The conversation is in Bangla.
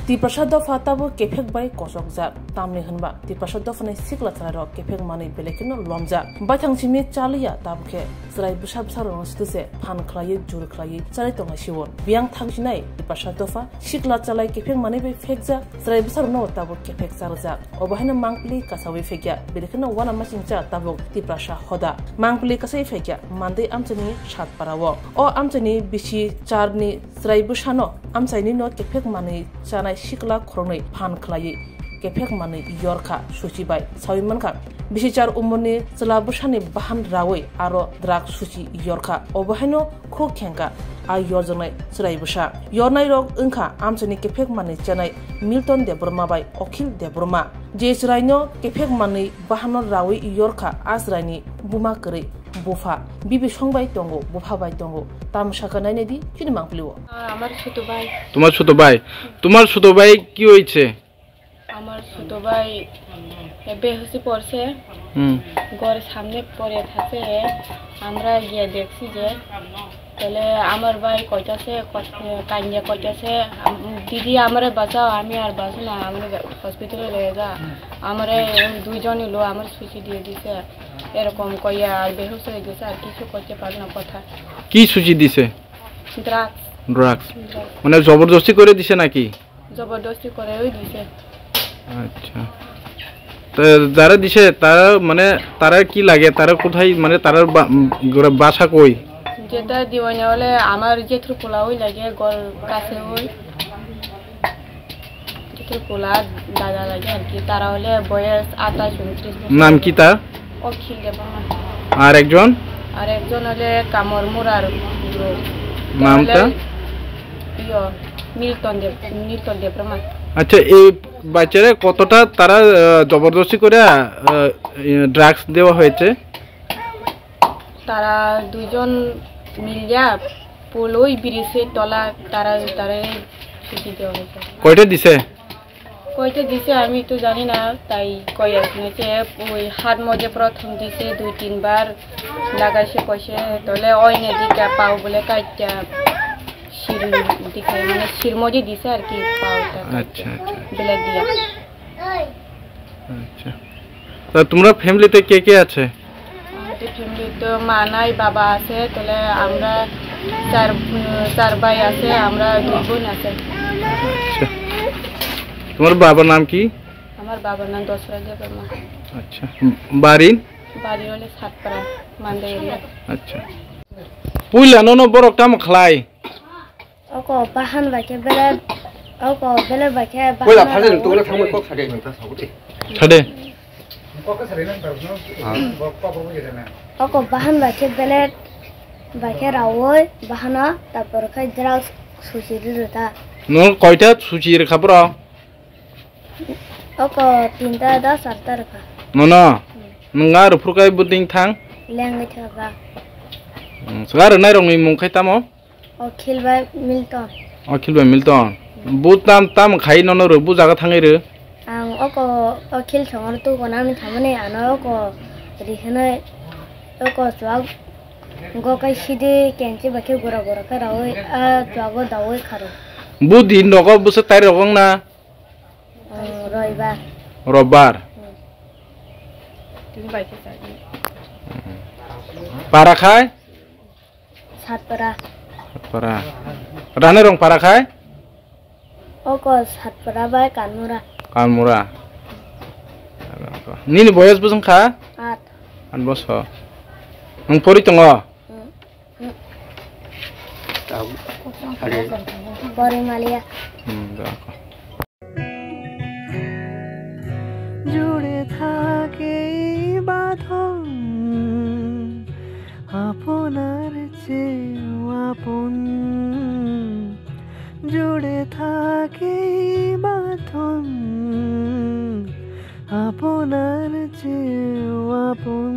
Tiprasad dofa tabu kefek bai kosok jak tamni hanba tiprasad dofa nei sikla tara kefek mani belekino lomja bai thangchimi chalia tabu ke srai busa busa rong stuse phan khlai jur khlai charai tonga siwon biang thangchinai tiprasad dofa sikla chalai kefek mani bai fekja srai busa no tabu kefek charja obahina mangpli kasawi fekya belekino wana machingcha tabu tiprasha hoda mangpli kasai fekya mande amchani shat parawo o amchani bisi charni srai busa no amchaini no kefek mani chana sikla khronai phan khlai kefek mani yorkha suchibai sawimanka bisichar umurni chalabusani bahan rawi aro drag suchi yorkha obahino khok khenka a yorjanai chiraibusa yornai rok ungkha amchani kefek mani chanai Milton Debroma bai Okhil Debroma je chiraino kefek mani bahan rawi yorkha asraini buma kri bufa bibi songbai tongo bufa bai tongo তামশাকা নাই নেদি কি মাংপলিও আমার ছোট ভাই তোমার ছোট ভাই কি হইছে আমার ছোট ভাই বেহুশি পড়ছে ঘরের সামনে পড়ে থাকে আমরা গিয়ে দেখছি যে তাহলে আমার ভাই কইতাছে কান্না কইতাছে দিদি আমারে বাঁচাও আমি আর বাঁচব না আমারে হসপিটালে লয়ে যা আমারে দুইজনই লো আমার সুচি দিয়ে দিছে এরকম কইয়া আর বেহুশ হয়ে গেছে আর কিছু করতে পারে না কথা কি সুচি দিছে ড্রাগস মানে জবরদস্তি করে দিছে নাকি জবরদস্তি করে ওই দিছে আচ্ছা তো যারা দিছে তারা মানে তারা কি লাগে তারা কোথায় মানে তার বাসা কই যেটা দিওয়ানা হলে আমার জেঠুর পোলা ওই লাগে গল কাছে ওই জেঠুর পোলা দাদা লাগে আর কি তারা হলে বয়স 28-29 নাম কি তার অখিল দেববর্মা আর একজন হলে কামর মুরার নামটা মিল্টন দেববর্মা আচ্ছা এই বাচ্চারা কতটা তারা জবরদস্তি করে ড্রাগস দেওয়া হয়েছে তারা দুইজন মিলিয়া পোলই বিরিছে তলা তারা ছুটি দেওয়া হয়েছে কয়টা দিছে আমি তো জানি না তাই কই আসছে ওই হাত মজে প্রথম দিছে 2-3 বার লাগাইছে কইছে তলে ওই নদীটা পাও বলে কাইটা শির দিকে মানে শির মজে দিছে আর কি পাওটা আচ্ছা ব্ল্যাক দিয়া আচ্ছা তো তোমরা ফ্যামিলিতে কে কে আছে আমাদের ফ্যামিলিতে মা নাই বাবা আছে তলে আমরা চার ভাই আছে আমরা দুই বোন আছে আচ্ছা তোমার বাবার নাম কি আমার বাবার নাম দশরথ দেববর্মা আচ্ছা বাড়ি হলে সাতপাড়া মান্দা এরিয়া আচ্ছা পুইলা ননো বড় কাম খাই ওকো বাহান বাকে বেলে ওকো বেলে বাকে পুইলা ফাজে তোলে থামে কক ছাড়ে নতা সাবুতে ছাড়ে কক ছাড়ে না তার না কক বড় গেছে না ওকো বাহান বাকে বেলে বাকে রাওই বাহানা তারপর খাই ড্রাগস সুচি দিতা নো কয়টা সুচি রেখা পড়া ওকো 3টা 10 রেখা নো নङा रुफुरकाय बुदिं थां লেঙ্গে থাকা सगार नाय रंनि मुं खायतामो অখিল বাই মিল্টন बुत ताम खाय ननो रो बुजागा थाङै रो आं ओको अखिल संगर तो गनानि थामने आनो ओको रिहने ओको स्वाग गोकाय सिदे केंचे बाके गोरा करावे आ स्वागो दावे खारो बुदि नगो बुसे ताय रगं ना रविबार তুমি বাইকে যাবি पारा खाय सातपरा राने रंग पारा खाय ओको सातपरा बाय कानमुरा निनि बयस बुसं खा 8 बसर नों परि दङ परि मालिया জুড়ে থাকে বাঁধন আপনার চেয়েও আপন জুড়ে থাকে বাঁধন আপনার চেয়েও আপন